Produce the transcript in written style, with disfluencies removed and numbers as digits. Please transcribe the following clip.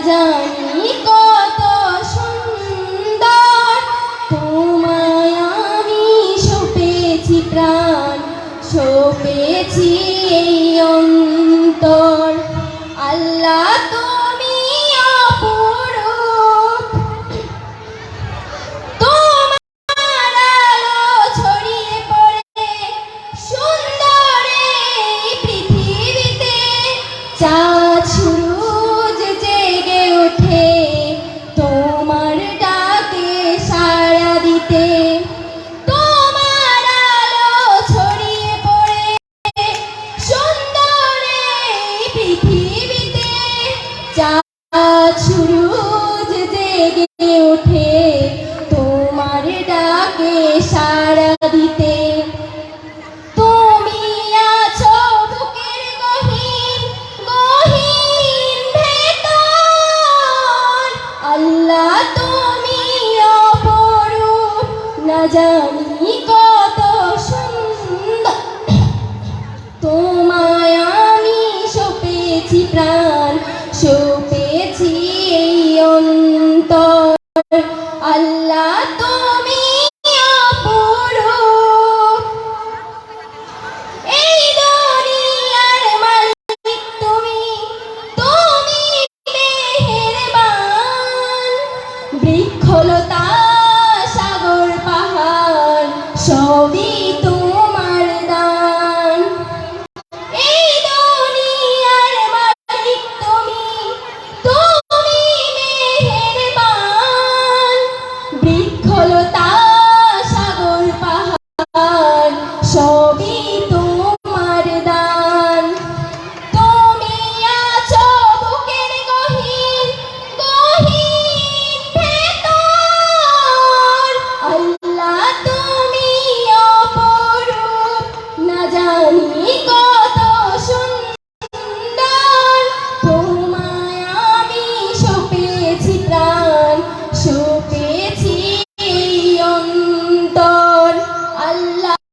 জানি কত সুন্দর, তোমায় আমি সঁপেছি প্রাণ, সঁপেছি এই অন্তর। আল্লাহ তুমি অপরূপ, তোমার আলো ছড়িয়ে পড়ে সুন্দর এই পৃথিবীতে। চাঁদ সূরজ জেগে ওঠে তোমার ডাকে সাড়া দিতে। তোমার আলো ছড়িয়ে পড়ে সুন্দর এই পৃথিবীতে। চাঁদ সূরজ জেগে ওঠে তোমার ডাকে সাড়া দিতে। তুমি আছো বুকের গহীন গহীন ভেতর। আল্লাহ তুমি অপরূপ, না জানি কত সুন্দর, তোমায় আমি সঁপেছি প্রাণ, সঁপেছি এই অন্তর। আল্লাহ তুমি